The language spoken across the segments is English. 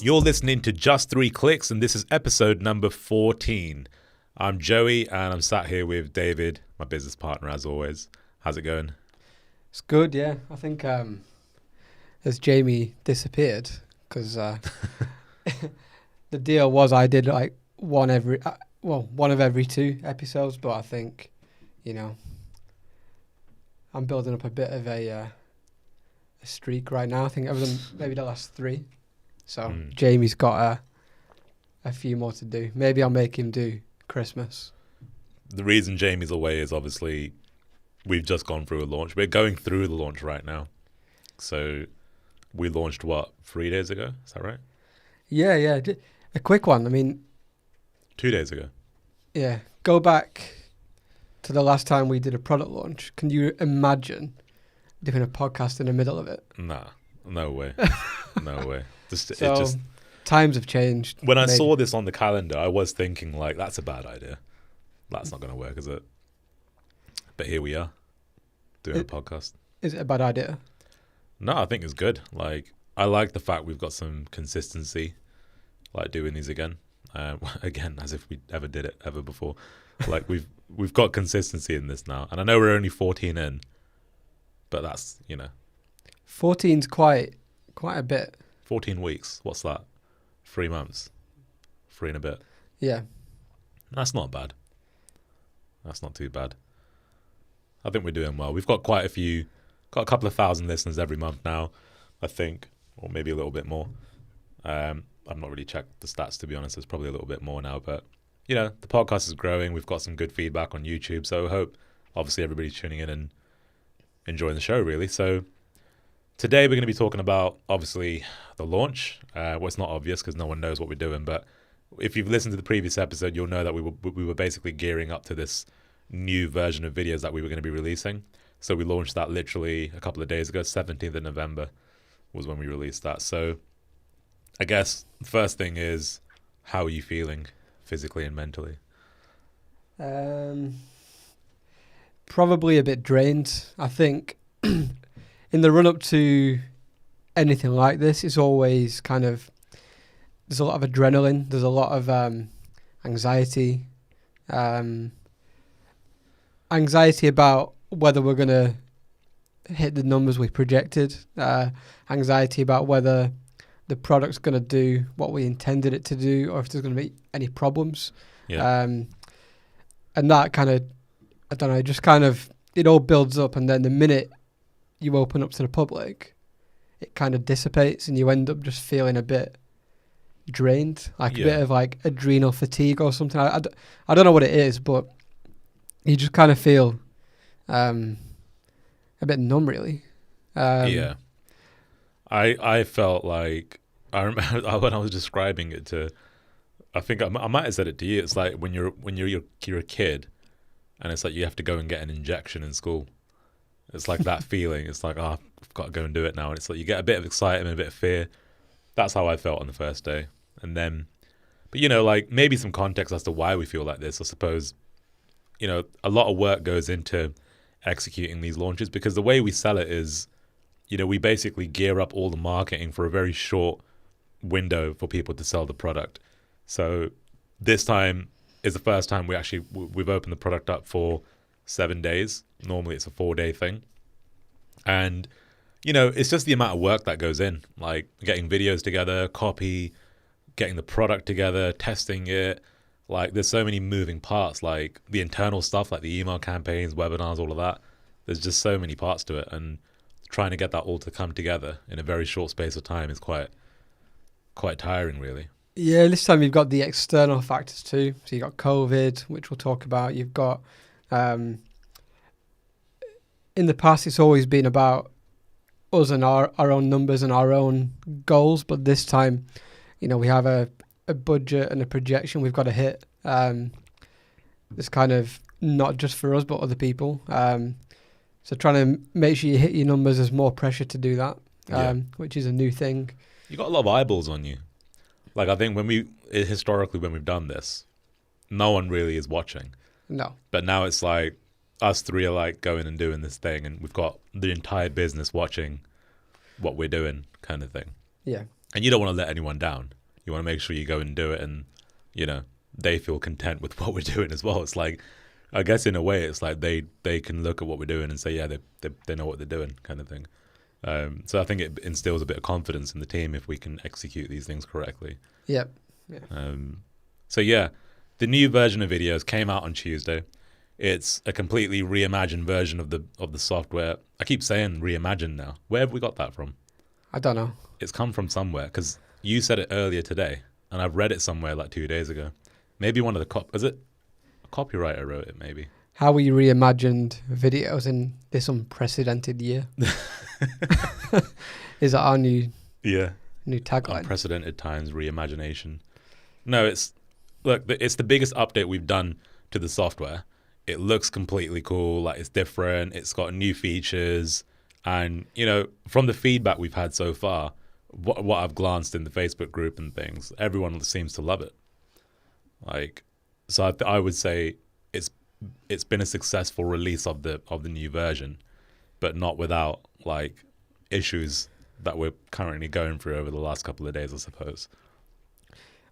You're listening to Just 3 Clicks, and this is episode number 14. I'm Joey, and I'm sat here with David, my business partner, as always. How's it going? It's good, yeah. I think as Jamie disappeared, because the deal was I did like one of every 2 episodes, but I think, I'm building up a bit of a streak right now. I think I've done maybe the last 3. So Jamie's got a few more to do. Maybe I'll make him do Christmas. The reason Jamie's away is obviously we've just gone through a launch. We're going through the launch right now. So we launched, 3 days ago? Is that right? Yeah. A quick one. 2 days ago. Yeah. Go back to the last time we did a product launch. Can you imagine doing a podcast in the middle of it? Nah, no way. No way. Times have changed. When I saw this on the calendar, I was thinking, like, that's a bad idea. That's not going to work, is it? But here we are, doing a podcast. Is it a bad idea? No, I think it's good. Like, I like the fact we've got some consistency, like doing these again. Again, as if we ever did it ever before. Like, we've got consistency in this now. And I know we're only 14 in, but that's, 14's quite a bit. 14 weeks. What's that? 3 months. 3 and a bit. Yeah. That's not bad. That's not too bad. I think we're doing well. We've got got a couple of thousand listeners every month now, I think, or maybe a little bit more. I've not really checked the stats, to be honest. It's probably a little bit more now, but, the podcast is growing. We've got some good feedback on YouTube, so I hope, obviously, everybody's tuning in and enjoying the show, really. So today we're going to be talking about, obviously, the launch. Well, it's not obvious because no one knows what we're doing, but if you've listened to the previous episode, you'll know that we were basically gearing up to this new version of Viddyoze that we were going to be releasing. So we launched that literally a couple of days ago. 17th of November was when we released that. So I guess the first thing is, how are you feeling physically and mentally? Probably a bit drained. I think in the run-up to anything like this, it's always there's a lot of adrenaline, there's a lot of anxiety. Anxiety about whether we're going to hit the numbers we projected. Anxiety about whether the product's going to do what we intended it to do, or if there's going to be any problems. Yeah. And that I don't know, just it all builds up, and then the minute you open up to the public, it kind of dissipates, and you end up just feeling a bit drained, like a bit of like adrenal fatigue or something. I don't know what it is, but you just kind of feel a bit numb, really. Yeah. I felt like, I remember when I was describing it to, I think I might have said it to you. It's like when you're a kid, and it's like you have to go and get an injection in school. It's like that feeling. It's like, I've got to go and do it now. And it's like you get a bit of excitement, a bit of fear. That's how I felt on the first day. And then, but like maybe some context as to why we feel like this. I suppose, a lot of work goes into executing these launches, because the way we sell it is, we basically gear up all the marketing for a very short window for people to sell the product. So this time is the first time we've opened the product up for 7 days. Normally it's a 4-day thing. And, it's just the amount of work that goes in, like getting videos together, copy, getting the product together, testing it. Like, there's so many moving parts, like the internal stuff, like the email campaigns, webinars, all of that. There's just so many parts to it. And trying to get that all to come together in a very short space of time is quite tiring, really. Yeah, this time you've got the external factors too. So you've got COVID, which we'll talk about. You've got, in the past, it's always been about us and our own numbers and our own goals. But this time, we have a budget and a projection we've got to hit. It's kind of not just for us, but other people. So trying to make sure you hit your numbers, there's more pressure to do that, which is a new thing. You got a lot of eyeballs on you. Like, I think historically when we've done this, no one really is watching. No. But now it's like us 3 are like going and doing this thing, and we've got the entire business watching what we're doing, kind of thing. Yeah. And you don't want to let anyone down. You want to make sure you go and do it, and you know they feel content with what we're doing as well. It's like, I guess in a way, it's like they can look at what we're doing and say, yeah, they know what they're doing, kind of thing. So I think it instills a bit of confidence in the team if we can execute these things correctly. Yep. Yeah. So yeah, the new version of Viddyoze came out on Tuesday. It's a completely reimagined version of the software. I keep saying reimagined now. Where have we got that from? I don't know. It's come from somewhere, because you said it earlier today, and I've read it somewhere like 2 days ago. Maybe one of the is it a copywriter wrote it? Maybe. How we reimagined videos in this unprecedented year. Is that our new tagline? Unprecedented times, reimagination. No, it's the biggest update we've done to the software. It looks completely cool, like it's different. It's got new features, and you know, from the feedback we've had so far, what I've glanced in the Facebook group and things, everyone seems to love it. Like, so I would say it's been a successful release of the new version, but not without like issues that we're currently going through over the last couple of days, I suppose.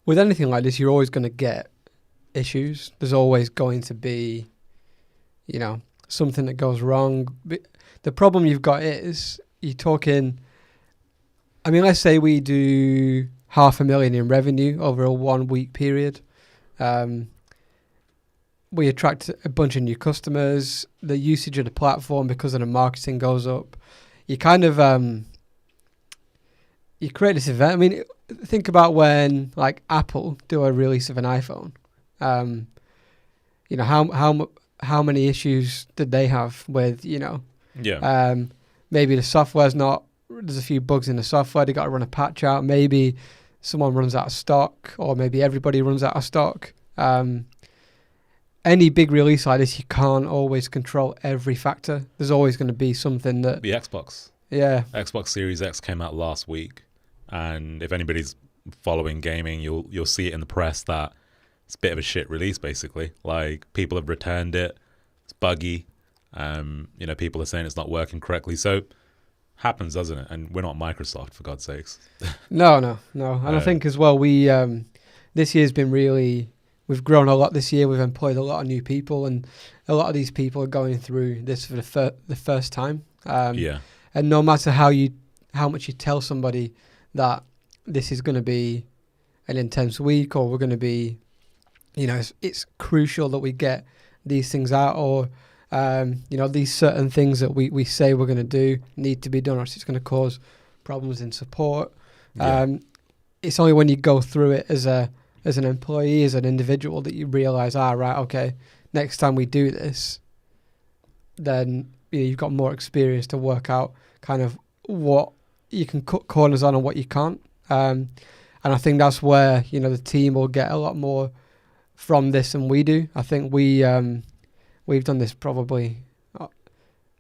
With anything like this, you're always going to get issues. There's always going to be, you know, something that goes wrong. But the problem you've got is you're talking, I mean, let's say we do 500,000 in revenue over a 1 week period. We attract a bunch of new customers. The usage of the platform because of the marketing goes up. You kind of, you create this event. I mean, think about when like Apple do a release of an iPhone. You know, how many issues did they have with, you know, maybe the software's not, there's a few bugs in the software. They got to run a patch out. Maybe someone runs out of stock, or maybe everybody runs out of stock. Any big release like this, you can't always control every factor. There's always going to be something that... The Xbox. Yeah. Xbox Series X came out last week, and if anybody's following gaming, you'll see it in the press that it's a bit of a shit release, basically. Like, people have returned it. It's buggy. You know, people are saying it's not working correctly. So, happens, doesn't it? And we're not Microsoft, for God's sakes. No. And I think as well, we this year's been really... We've grown a lot this year. We've employed a lot of new people, and a lot of these people are going through this for the first time. And no matter how much you tell somebody that this is going to be an intense week, or we're going to be, you know, it's crucial that we get these things out, or you know, these certain things that we say we're going to do need to be done, or it's going to cause problems in support. It's only when you go through it as an employee, as an individual, that you realize, right, okay, next time we do this, then you know, you've got more experience to work out kind of what you can cut corners on and what you can't. And I think that's where, you know, the team will get a lot more from this than we do. I think we've done this probably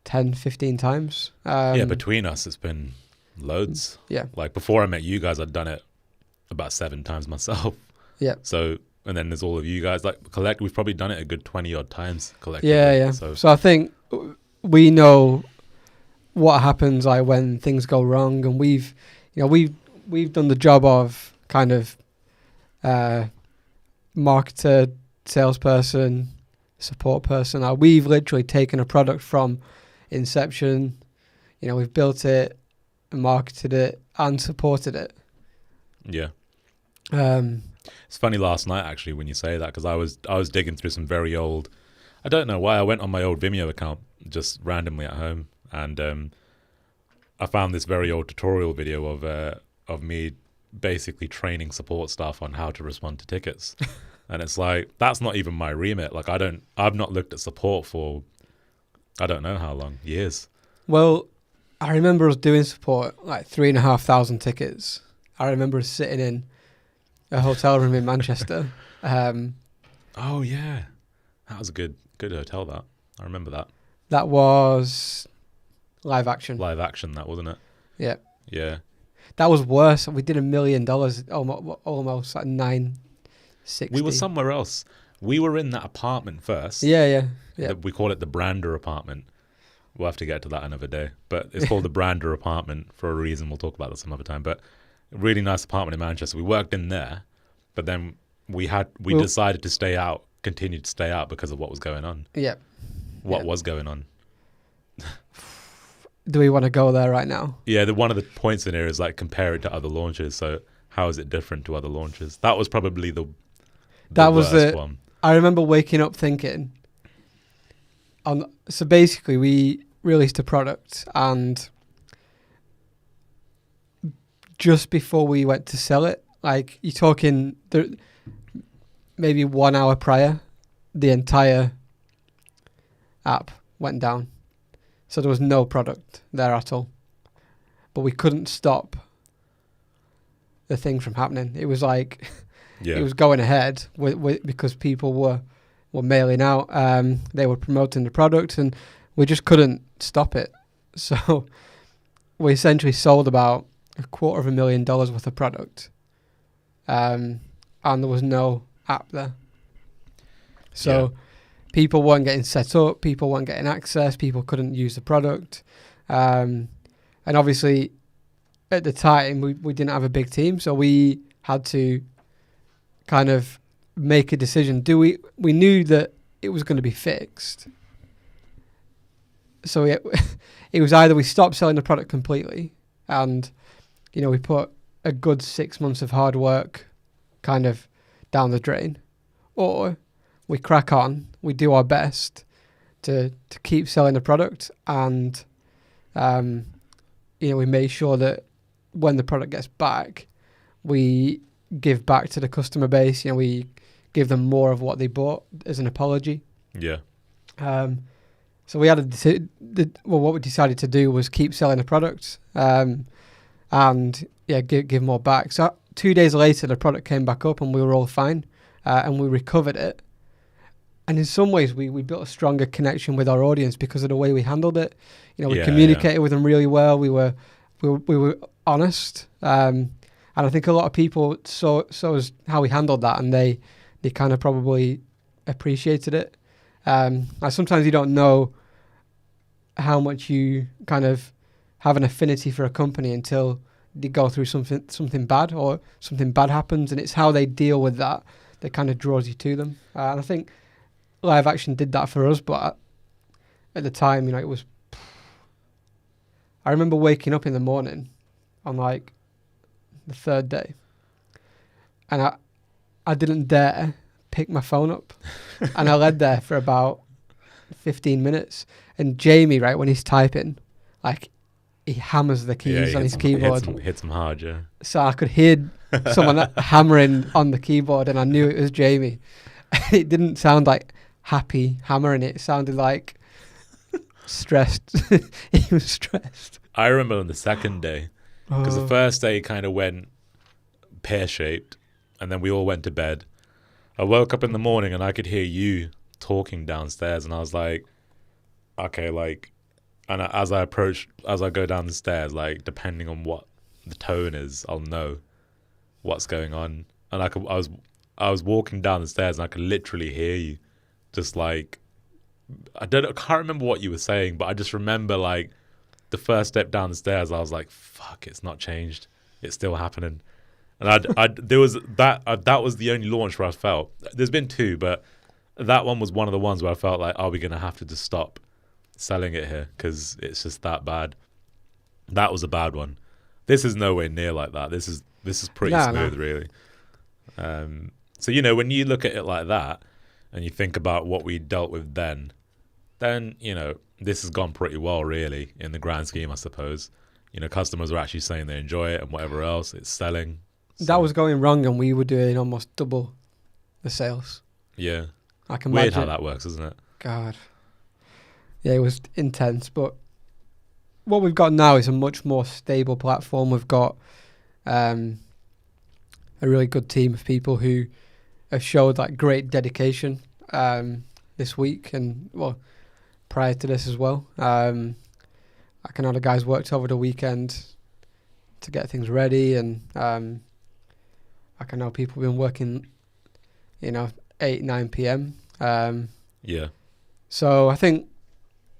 10, 15 times. Between us, it's been loads. Yeah. Like before I met you guys, I'd done it about 7 times myself. Yeah. So, and then there's all of you guys. Like, we've probably done it a good 20 odd times collectively. Yeah. So I think we know what happens like when things go wrong, and we've done the job of kind of marketer, salesperson, support person. We've literally taken a product from inception. You know, we've built it, marketed it, and supported it. Yeah. It's funny last night actually when you say that, because I was digging through some very old. I don't know why I went on my old Vimeo account just randomly at home, and I found this very old tutorial video of me basically training support staff on how to respond to tickets. And it's like, that's not even my remit. Like, I've not looked at support for I don't know how long, years. Well, I remember us doing support like 3,500 tickets. I remember us sitting in a hotel room in Manchester. Oh yeah, that was a good hotel. That I remember that. That was live action. Live action, that wasn't it? Yeah. Yeah. That was worse. We did $1 million, almost like 960. We were somewhere else. We were in that apartment first. Yeah. We call it the Brander apartment. We'll have to get to that another day. But it's called the Brander apartment for a reason. We'll talk about that some other time. But really nice apartment in Manchester. We worked in there, but then we Well- decided to stay out, continued to stay out because of what was going on. Yeah. What Yeah. was going on? Do we want to go there right now? Yeah, one of the points in here is like compare it to other launches. So how is it different to other launches? That was probably the That was worst one. I remember waking up thinking. So basically, we released a product, and just before we went to sell it, like you're talking, maybe 1 hour prior, the entire app went down. So there was no product there at all. But we couldn't stop the thing from happening. It was like Yeah, it was going ahead because people were mailing out. They were promoting the product, and we just couldn't stop it. So we essentially sold about $250,000 worth of product, and there was no app there. So people weren't getting set up, people weren't getting access, people couldn't use the product, and obviously at the time we didn't have a big team, so we had to kind of make a decision. We knew that it was going to be fixed, so it was either we stopped selling the product completely, and we put a good 6 months of hard work kind of down the drain, or we crack on, we do our best to keep selling the product, and we make sure that when the product gets back, we give back to the customer base. We give them more of what they bought as an apology. yeah, So we had what we decided to do was keep selling the product, and give more back. So 2 days later, the product came back up, and we were all fine, and we recovered it. And in some ways, we built a stronger connection with our audience because of the way we handled it. We communicated with them really well. We were honest, and I think a lot of people saw as how we handled that, and they kind of probably appreciated it. Sometimes you don't know how much you kind of have an affinity for a company until they go through something bad, or something bad happens, and it's how they deal with that kind of draws you to them. And I think Live Action did that for us, but at the time, it was. I remember waking up in the morning on like the third day, and I didn't dare pick my phone up, and I lay there for about 15 minutes. And Jamie, right, when he's typing, like he hammers the keys on his keyboard. Hits them hard, yeah. So I could hear someone hammering on the keyboard, and I knew it was Jamie. It didn't sound like happy hammering it. It sounded like stressed. He was stressed. I remember on the second day, because the first day kind of went pear-shaped, and then we all went to bed. I woke up in the morning, and I could hear you talking downstairs, and I was like, okay, like, and as I go down the stairs, like, depending on what the tone is, I'll know what's going on. And I was walking down the stairs, and I could literally hear you, just like, I can't remember what you were saying, but I just remember like the first step down the stairs, I was like, fuck, it's not changed, it's still happening. And there was that was the only launch where I felt, there's been two, but that one was one of the ones where I felt like, are we going to have to just stop selling it here because it's just that bad? That was a bad one. This is nowhere near like that. This is pretty smooth, really. So when you look at it like that and you think about what we dealt with then this has gone pretty well, really, in the grand scheme, I suppose. Customers are actually saying they enjoy it and whatever else, it's selling. So. That was going wrong, and we were doing almost double the sales. Yeah. I can Weird imagine how that works, isn't it? God. Yeah, it was intense, but what we've got now is a much more stable platform. We've got a really good team of people who have showed like great dedication this week, and prior to this as well. I know the guys worked over the weekend to get things ready, and I know people have been working 8-9 p.m. Yeah. So I think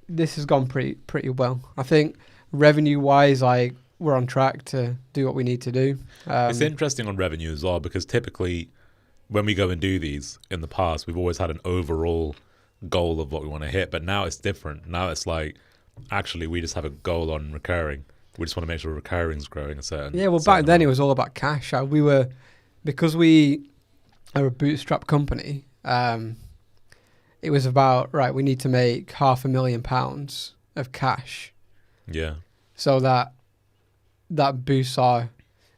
this has gone pretty well. I think revenue wise, like we're on track to do what we need to do. It's interesting on revenue as well, because typically when we go and do these in the past, we've always had an overall goal of what we want to hit, but now it's different. Now it's like, actually, we just have a goal on recurring. We just want to make sure recurring's growing a certain. Yeah, well, back then it was all about cash. Because we are a bootstrap company. It was about, right, we need to make £500,000 of cash. Yeah. So that boosts our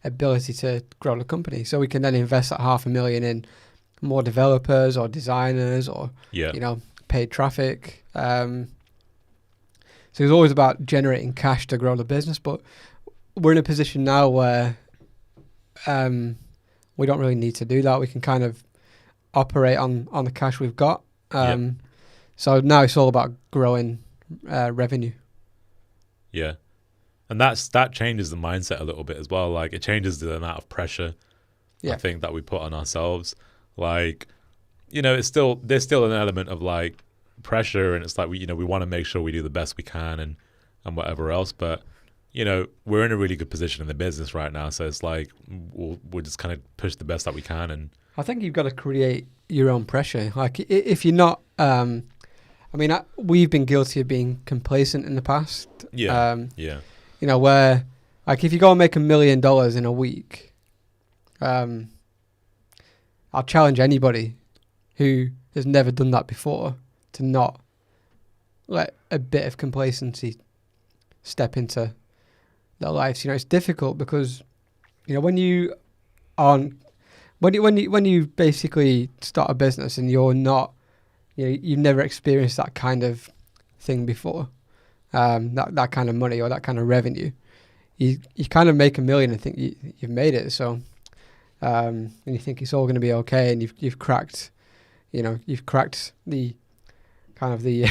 ability to grow the company. So we can then invest that $500,000 in more developers or designers or, paid traffic. So it was always about generating cash to grow the business. But we're in a position now where we don't really need to do that. We can kind of operate on the cash we've got. So now it's all about growing revenue. Yeah. And that changes the mindset a little bit as well. Like, it changes the amount of pressure, I think, that we put on ourselves. Like, there's still an element of like pressure, and it's like we want to make sure we do the best we can and whatever else. But we're in a really good position in the business right now, so it's like we'll just kind of push the best that we can. And I think you've got to create your own pressure. Like, if you're not, we've been guilty of being complacent in the past. Where, like, if you go and make $1 million in a week, I'll challenge anybody who has never done that before to not let a bit of complacency step into their lives. It's difficult because, when you basically start a business and you're not, you've never experienced that kind of thing before, that kind of money or that kind of revenue, you kind of make $1 million and think you've made it. So, and you think it's all going to be okay, and you've cracked the kind of the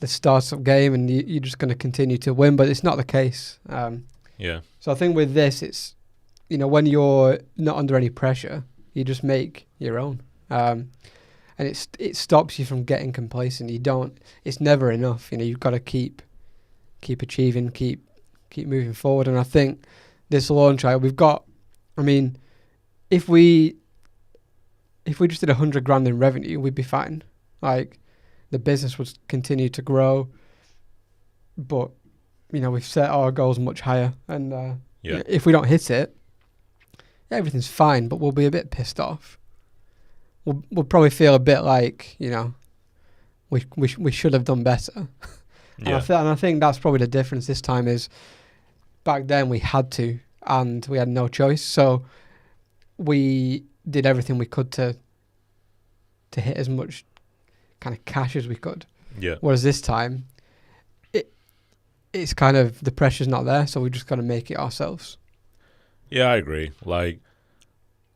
startup game, and you're just going to continue to win. But it's not the case. So I think with this, it's when you're not under any pressure, you just make your own, and it stops you from getting complacent. It's never enough. You've got to keep achieving, keep moving forward. And I think this launch, we've got. If we just did $100,000 in revenue, we'd be fine. Like, the business would continue to grow, but we've set our goals much higher, and if we don't hit it, everything's fine, but we'll be a bit pissed off. We'll probably feel a bit like we should have done better. And I think that's probably the difference this time. Is back then we had to, and we had no choice, so we did everything we could to hit as much kind of cash as we could. Whereas this time, it's kind of, the pressure's not there, so we just got to make it ourselves. Yeah, I agree. Like,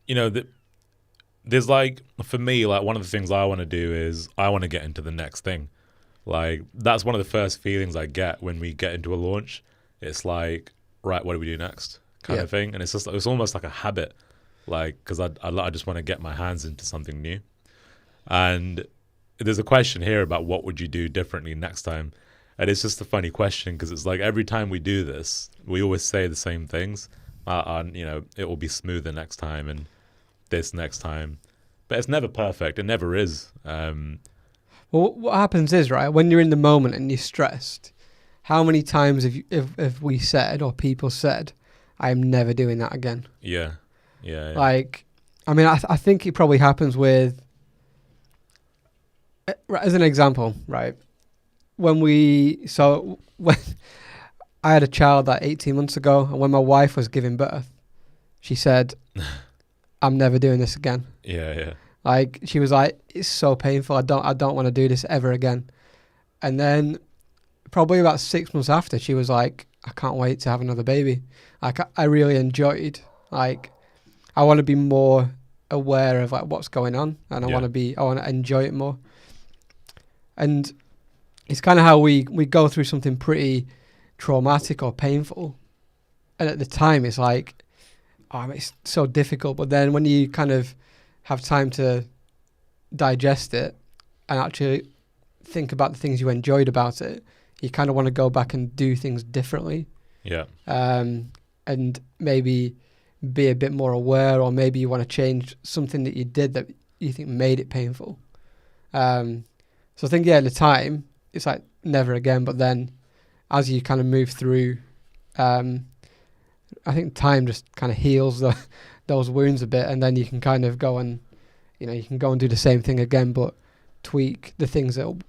there's like, for me, like, one of the things I want to do is I want to get into the next thing. Like, that's one of the first feelings I get when we get into a launch. It's like, right, what do we do next, kind of thing. And it's almost like a habit, like, because I just want to get my hands into something new. And there's a question here about what would you do differently next time. And it's just a funny question, because it's like every time we do this, we always say the same things. It will be smoother next time and this next time. But it's never perfect. It never is. Well, what happens is, right, when you're in the moment and you're stressed, how many times have we said, or people said, I am never doing that again? Yeah. Like, I think it probably happens with, as an example, right, when I had a child 18 months ago, and when my wife was giving birth, she said, I'm never doing this again. Yeah. Like, she was like, it's so painful. I don't want to do this ever again. And then probably about 6 months after, she was like, I can't wait to have another baby. Like, I really enjoyed, like, I want to be more aware of like what's going on, and I want to enjoy it more. And it's kind of how we go through something pretty traumatic or painful, and at the time it's like, it's so difficult. But then when you kind of have time to digest it and actually think about the things you enjoyed about it, you kind of want to go back and do things differently. Yeah. and maybe be a bit more aware, or maybe you want to change something that you did that you think made it painful. So I think, at the time, it's like never again. But then as you kind of move through, I think time just kind of heals those wounds a bit, and then you can kind of go and, you can go and do the same thing again, but tweak the things that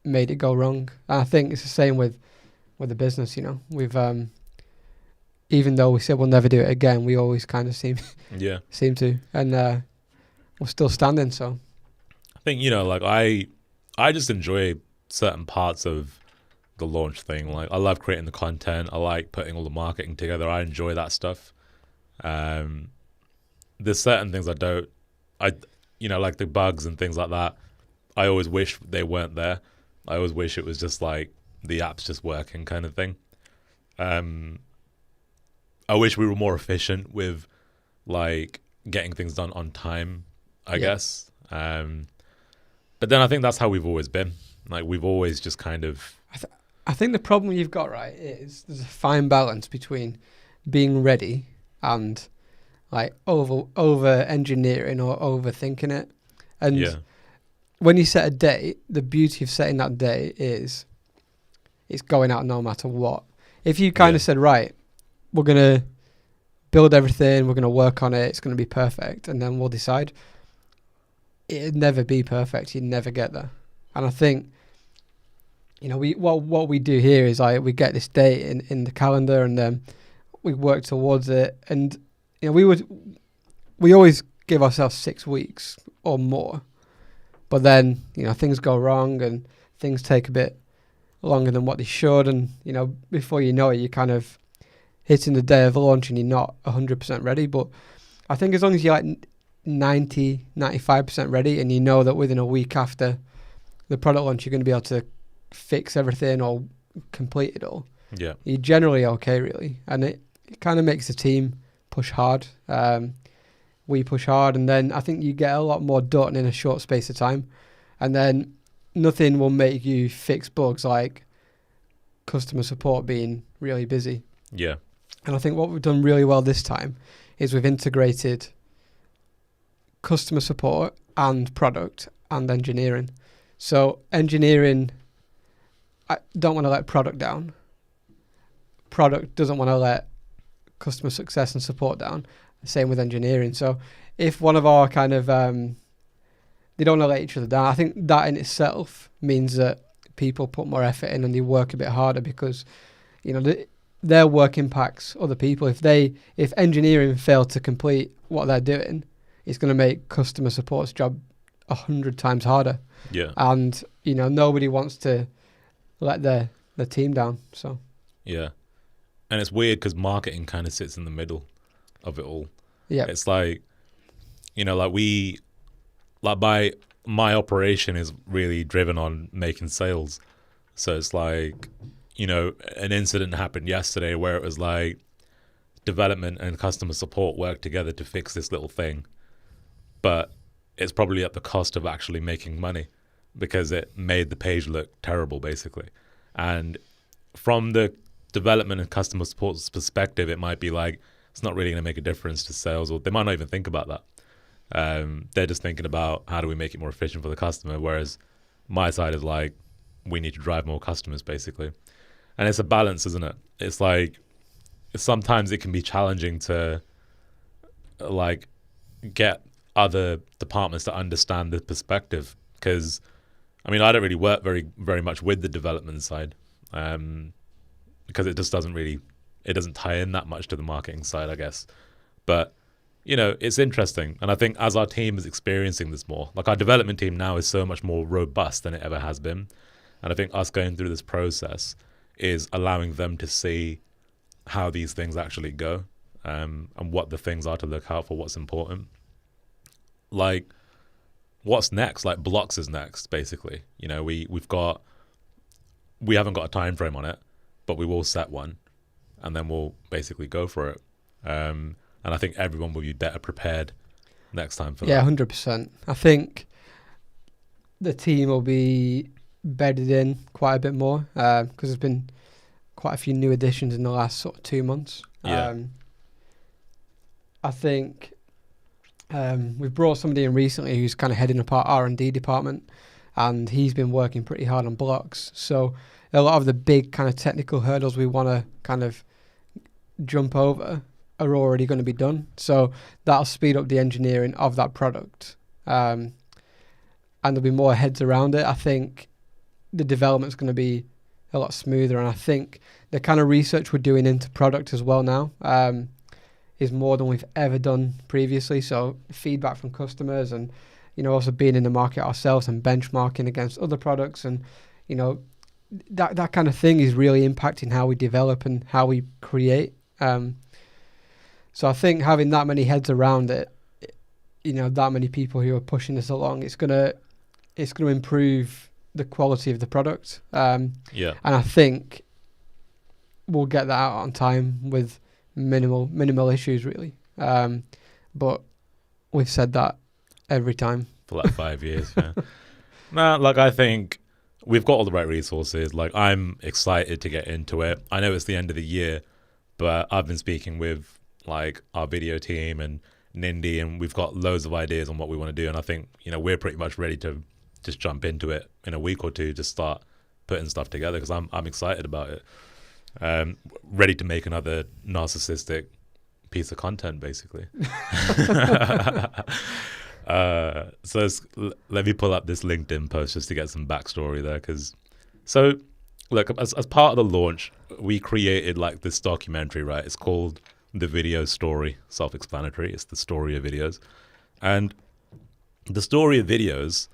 made it go wrong. And I think it's the same with the business. We've even though we said we'll never do it again, we always kind of seem to, and we're still standing. So I think like I just enjoy certain parts of the launch thing. Like I love creating the content. I like putting all the marketing together. I enjoy that stuff. There's certain things like the bugs and things like that. I always wish they weren't there. I always wish it was just like the app's just working kind of thing. I wish we were more efficient with like getting things done on time, I guess. But then I think that's how we've always been. Like we've always just kind of... I think the problem you've got, right, is there's a fine balance between being ready and like over engineering or overthinking it. And when you set a date, the beauty of setting that date is it's going out no matter what. If you kind of said, right, we're going to build everything, we're going to work on it, it's going to be perfect, and then we'll decide, it'd never be perfect. You'd never get there. And I think, what we do here is we get this date in the calendar, and then we work towards it. And we always give ourselves 6 weeks or more, but then things go wrong and things take a bit longer than what they should, and before you know it, you're kind of hitting the day of launch and you're not 100% ready. But I think as long as you're like 95% ready, and you know that within a week after the product launch you're going to be able to fix everything or complete it all, you're generally okay, really. And it kind of makes the team push hard. We push hard, and then I think you get a lot more done in a short space of time. And then nothing will make you fix bugs like customer support being really busy. And I think what we've done really well this time is we've integrated customer support and product and engineering. So engineering, I don't want to let product down. Product doesn't want to let customer success and support down. Same with engineering. So if one of our kind of, they don't want to let each other down, I think that in itself means that people put more effort in and they work a bit harder, because, their work impacts other people. If engineering fail to complete what they're doing, it's going to make customer support's job 100 times harder. And nobody wants to let their team down. So and it's weird because marketing kind of sits in the middle of it all. It's like my operation is really driven on making sales. So it's like, an incident happened yesterday where it was like development and customer support worked together to fix this little thing, but it's probably at the cost of actually making money because it made the page look terrible, basically. And from the development and customer support's perspective, it might be like it's not really going to make a difference to sales, or they might not even think about that. They're just thinking about how do we make it more efficient for the customer, whereas my side is like, we need to drive more customers, basically. And it's a balance, isn't it? It's like sometimes it can be challenging to like get other departments to understand the perspective, because I don't really work very much with the development side, because it just doesn't tie in that much to the marketing side, I guess. But it's interesting, and I think as our team is experiencing this more, like our development team now is so much more robust than it ever has been, and I think us going through this process is allowing them to see how these things actually go, and what the things are to look out for, what's important. Like, what's next? Like, blocks is next, basically. We haven't got a time frame on it, but we will set one, and then we'll basically go for it. And I think everyone will be better prepared next time for that. Yeah, 100%. I think the team will be bedded in quite a bit more, because there's been quite a few new additions in the last sort of 2 months. I think we've brought somebody in recently who's kind of heading up our R&D department, and he's been working pretty hard on blocks. So a lot of the big kind of technical hurdles we want to kind of jump over are already going to be done. So that'll speed up the engineering of that product. And there'll be more heads around it. I think the development's going to be a lot smoother. And I think the kind of research we're doing into product as well now is more than we've ever done previously. So feedback from customers and, also being in the market ourselves and benchmarking against other products and, that kind of thing is really impacting how we develop and how we create. So I think having that many heads around it, that many people who are pushing this along, it's gonna improve the quality of the product. And I think we'll get that out on time with minimal issues really. But we've said that every time for like 5 years. Yeah. Nah, I think we've got all the right resources. I'm excited to get into it. I know it's the end of the year, but I've been speaking with our video team and Nindy, and we've got loads of ideas on what we want to do. And I think, we're pretty much ready to just jump into it in a week or two to start putting stuff together because I'm excited about it. Ready to make another narcissistic piece of content, basically. Let me pull up this LinkedIn post just to get some backstory there. Look, as part of the launch, we created this documentary, right? It's called The Viddyoze Story, self-explanatory. It's the story of Viddyoze. And the story of Viddyoze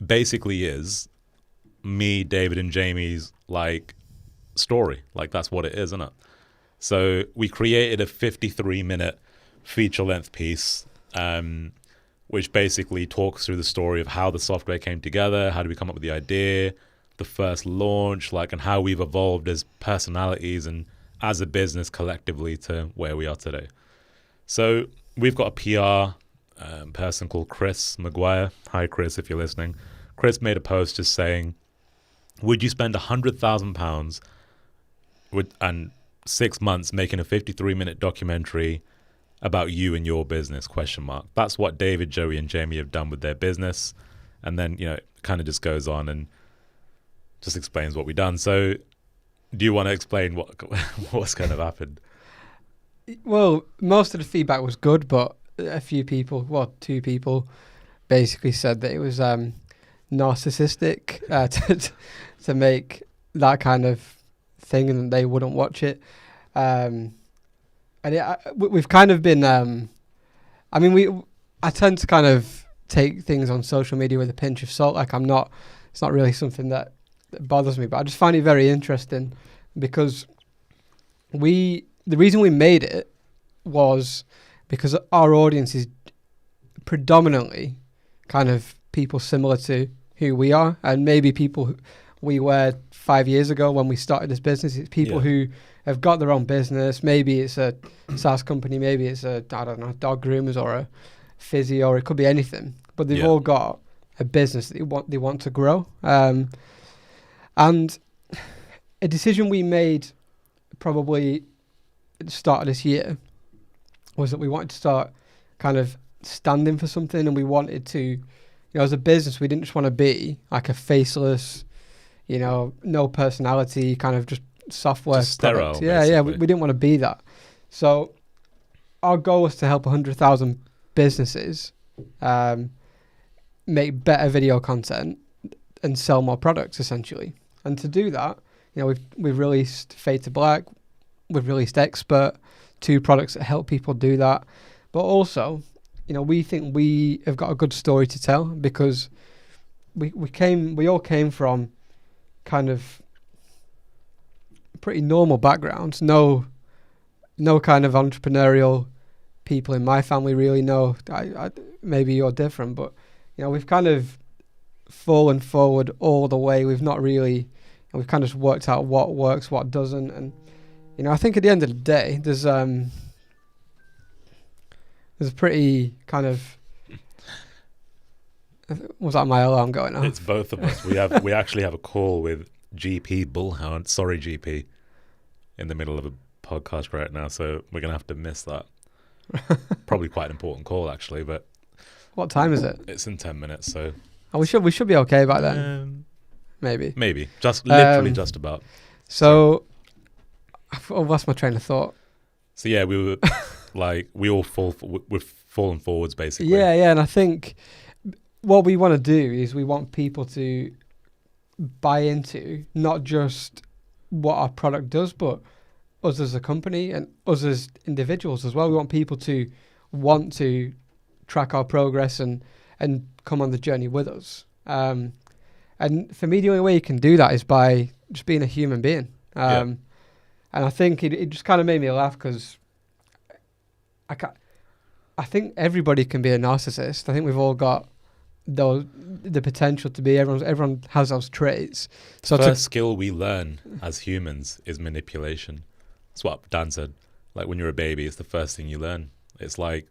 basically is me, David, and Jamie's story. That's what it is, isn't it? So we created a 53-minute feature-length piece, which basically talks through the story of how the software came together, how did we come up with the idea, the first launch, and how we've evolved as personalities and as a business collectively to where we are today. So we've got a PR person called Chris McGuire. Hi, Chris, if you're listening. Chris made a post just saying, would you spend £100,000 and 6 months making a 53-minute documentary about you and your business, ? That's what David, Joey, and Jamie have done with their business. And then, it kind of just goes on and just explains what we've done. So do you want to explain what's kind of happened? Well, most of the feedback was good, but a few people, two people, basically said that it was narcissistic to make that kind of thing and they wouldn't watch it. And we've kind of been, I tend to kind of take things on social media with a pinch of salt. It's not really something that bothers me, but I just find it very interesting because the reason we made it was because our audience is predominantly kind of people similar to who we are and maybe people who we were 5 years ago when we started this business. It's people who have got their own business. Maybe it's a SaaS company, maybe it's dog groomers or a physio, or it could be anything. But they've all got a business that they want to grow. And a decision we made probably at the start of this year was that we wanted to start kind of standing for something, and we wanted to, as a business, we didn't just want to be like a faceless, no personality kind of just software just sterile. We didn't want to be that. So our goal was to help 100,000 businesses make better video content and sell more products, essentially. And to do that, we've released Fade to Black, we've released Expert, 2 products that help people do that. But also, we think we have got a good story to tell because we all came from kind of pretty normal backgrounds. No kind of entrepreneurial people in my family really. No, I maybe you're different, but we've kind of fallen forward all the way. We've not really, we've kind of worked out what works, what doesn't, and I think at the end of the day, there's a pretty kind of. Was that my alarm going off? It's both of us. We actually have a call with GP Bullhound. Sorry, GP, in the middle of a podcast right now, so we're gonna have to miss that. Probably quite an important call actually, but What time is it? it's in 10 minutes, so Oh, we should be okay by then. Maybe. maybe just literally just about. So I've lost my train of thought. So yeah, we were like we're falling forwards basically. Yeah, and I think what we want to do is we want people to buy into not just what our product does, but us as a company and us as individuals as well. We want people to want to track our progress and come on the journey with us. And for me, the only way you can do that is by just being a human being. And I think it just kind of made me laugh because I think everybody can be a narcissist. I think we've all got the potential to be. Everyone has those traits. So the first skill we learn as humans is manipulation. That's what Dan said. Like when you're a baby, it's the first thing you learn. It's like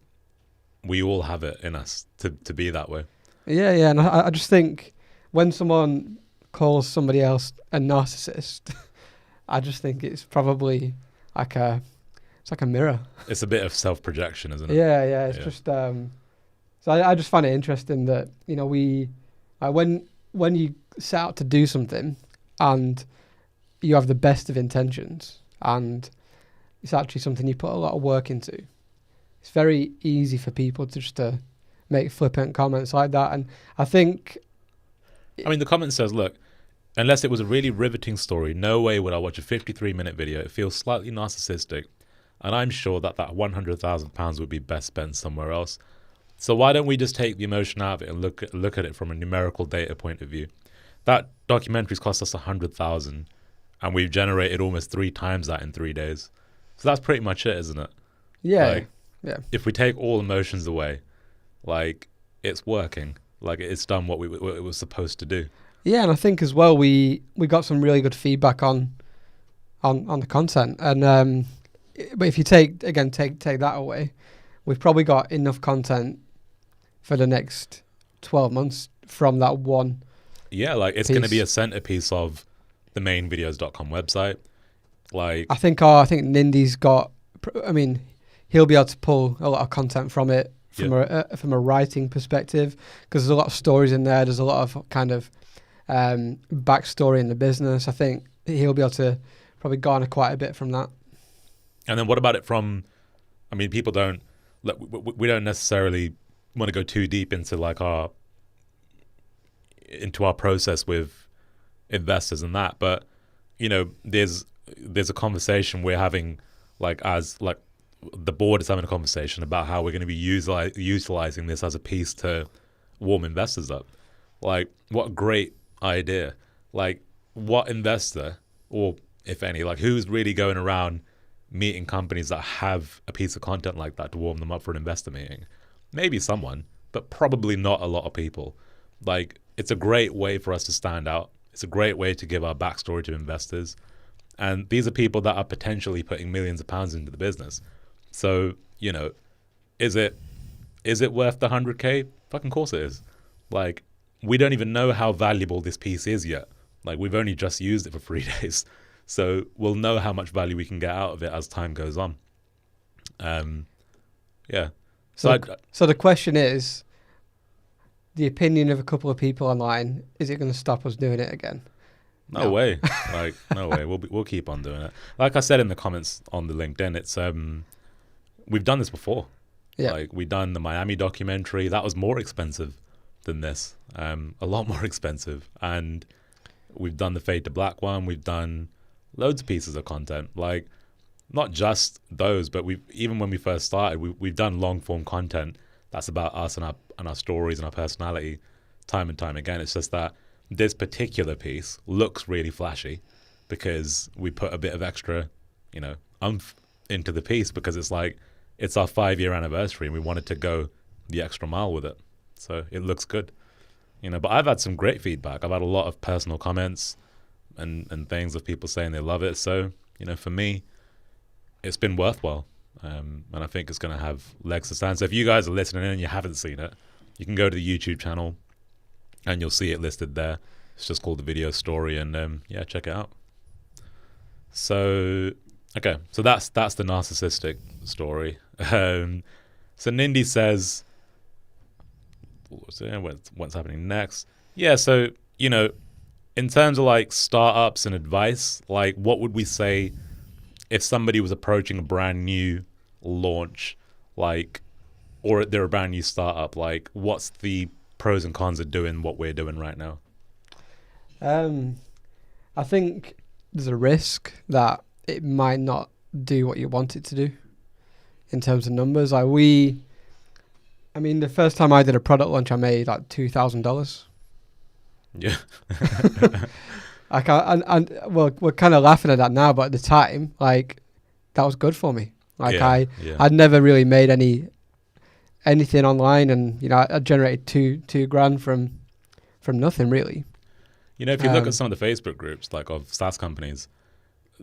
we all have it in us to be that way. Yeah, and I just think when someone calls somebody else a narcissist, I just think it's probably like a mirror. It's a bit of self-projection, isn't it? Yeah. It's just so I just find it interesting that we when you set out to do something and you have the best of intentions and it's actually something you put a lot of work into, it's very easy for people to just make flippant comments like that. And I think, I mean, the comment says, look, unless it was a really riveting story, no way would I watch a 53-minute video. It feels slightly narcissistic, and I'm sure that £100,000 would be best spent somewhere else. So why don't we just take the emotion out of it and look at it from a numerical data point of view? That documentary's cost us $100,000, and we've generated almost 3 times that in 3 days. So that's pretty much it, isn't it? Yeah. If we take all emotions away, like, it's working. Like, it's done what it was supposed to do. Yeah, and I think as well we got some really good feedback on the content. And but if you take that away, we've probably got enough content for the next 12 months from that one. Yeah, like it's going to be a centerpiece of the main Viddyoze.com website. Like I think Nindy's got. I mean, he'll be able to pull a lot of content from it from a writing perspective because there's a lot of stories in there. There's a lot of kind of backstory in the business. I think he'll be able to probably garner quite a bit from that. And then what about it from? I mean, people don't. We don't necessarily want to go too deep into our process with investors and that, but there's a conversation we're having, as the board is having a conversation about how we're going to be utilizing this as a piece to warm investors up. Like, what a great idea. Like, what investor, or if any, who's really going around meeting companies that have a piece of content like that to warm them up for an investor meeting? Maybe someone, but probably not a lot of people. Like, it's a great way for us to stand out. It's a great way to give our backstory to investors. And these are people that are potentially putting millions of pounds into the business. So, is it worth the 100K? Fucking course it is. Like, we don't even know how valuable this piece is yet. Like, we've only just used it for 3 days. So we'll know how much value we can get out of it as time goes on. Yeah. So the question is, the opinion of a couple of people online, is it going to stop us doing it again? No way. No way. We'll keep on doing it. Like I said in the comments on the LinkedIn, it's we've done this before. Yeah. Like, we done the Miami documentary. That was more expensive than this. A lot more expensive. And we've done the Fade to Black one. We've done loads of pieces of content. Like, not just those, but even when we first started, we've done long form content that's about us and our stories and our personality time and time again. It's just that this particular piece looks really flashy because we put a bit of extra, oomph into the piece because it's our 5-year anniversary and we wanted to go the extra mile with it. So it looks good, but I've had some great feedback. I've had a lot of personal comments and things of people saying they love it. So, for me, it's been worthwhile. And I think it's going to have legs to stand. So if you guys are listening in and you haven't seen it, you can go to the YouTube channel and you'll see it listed there. It's just called The Viddyoze Story, and check it out. So, okay, so that's the narcissistic story. So Nindy says, what's happening next? Yeah, so, in terms of like startups and advice, like what would we say if somebody was approaching a brand new launch, like, or they're a brand new startup, like what's the pros and cons of doing what we're doing right now? I think there's a risk that it might not do what you want it to do in terms of numbers. Like the first time I did a product launch, I made like $2,000. Yeah. Like we're kind of laughing at that now, but at the time, like that was good for me. Like I'd never really made anything online, and I generated two grand from nothing really. If you look at some of the Facebook groups like of SaaS companies,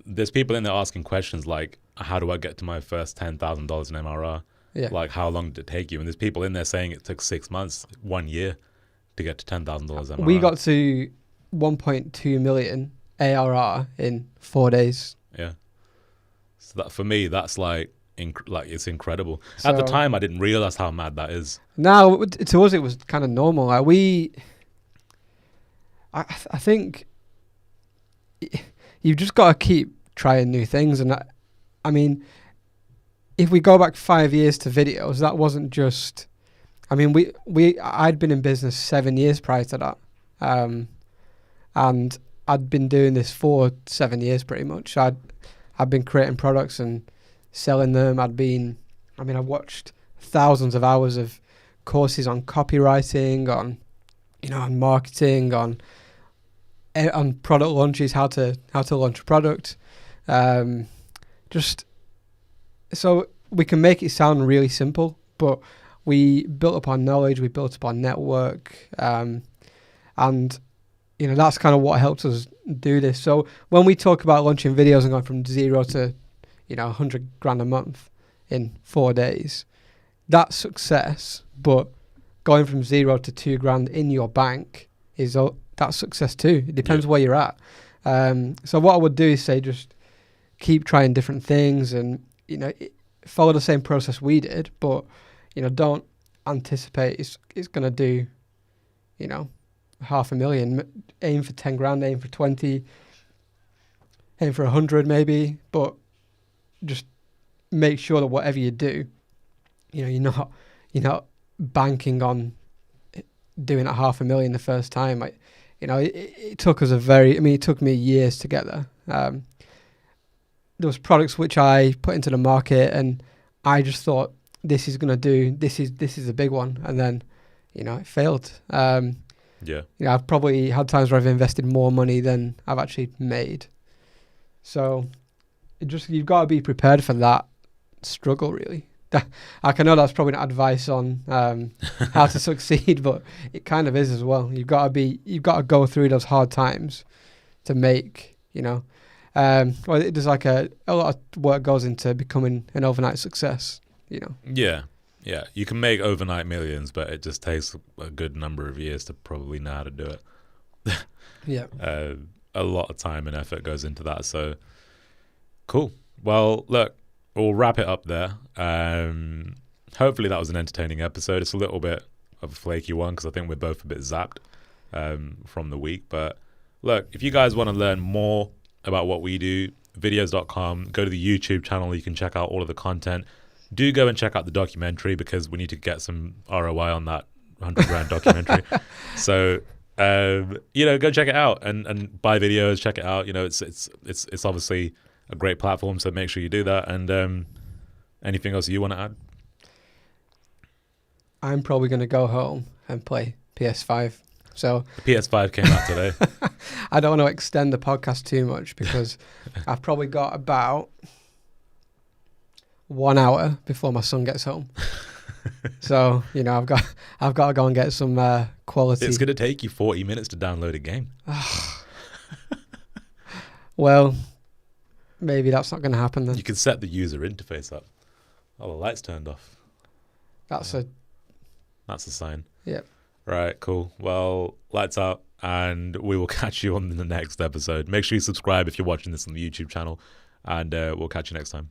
there's people in there asking questions like, how do I get to my first $10,000 in MRR? Yeah. Like, how long did it take you? And there's people in there saying it took 6 months, 1 year to get to $10,000 MRR. We got to 1.2 million ARR in 4 days. Yeah. So that, for me, that's like it's incredible. So, at the time, I didn't realize how mad that is. Now, to us, it was kind of normal. Like I think you've just got to keep trying new things. And if we go back 5 years to Viddyoze, that wasn't just. I'd been in business 7 years prior to that, and I'd been doing this for 7 years pretty much. I'd been creating products and selling them. I watched thousands of hours of courses on copywriting, on marketing, on product launches, how to launch a product. Just so we can make it sound really simple, but we built up our knowledge, we built up our network, and that's kind of what helps us do this. So when we talk about launching Viddyoze and going from 0 to 100 grand a month in 4 days, that's success. But going from 0 to 2 grand in your bank that's success too. It depends where you're at. So what I would do is say just keep trying different things, and follow the same process we did, but don't anticipate it's going to do 500,000. Aim for 10 grand, aim for 20, aim for 100 maybe, but just make sure that whatever you do, you're not banking on doing it 500,000 the first time. It took us it took me years to get there. There was products which I put into the market and I just thought this is a big one, and then it failed. I've probably had times where I've invested more money than I've actually made. So you've got to be prepared for that struggle, really. I know that's probably not advice on how to succeed, but it kind of is as well. You've got to go through those hard times to make, there's like a lot of work goes into becoming an overnight success, Yeah. You can make overnight millions, but it just takes a good number of years to probably know how to do it. Yeah. A lot of time and effort goes into that. So cool. Well, look, we'll wrap it up there. Hopefully that was an entertaining episode. It's a little bit of a flaky one because I think we're both a bit zapped from the week. But look, if you guys want to learn more about what we do, Viddyoze.com, go to the YouTube channel. You can check out all of the content. Do go and check out the documentary because we need to get some ROI on that 100 grand documentary. So, go check it out and buy Viddyoze, check it out. It's obviously a great platform, so make sure you do that. And anything else you want to add? I'm probably going to go home and play PS5. So the PS5 came out today. I don't want to extend the podcast too much because I've probably got about 1 hour before my son gets home. So, I've got to go and get some quality. It's going to take you 40 minutes to download a game. Well, maybe that's not going to happen then. You can set the user interface up. Oh, the light's turned off. That's a sign. Yep. Right, cool. Well, lights out, and we will catch you on the next episode. Make sure you subscribe if you're watching this on the YouTube channel, and we'll catch you next time.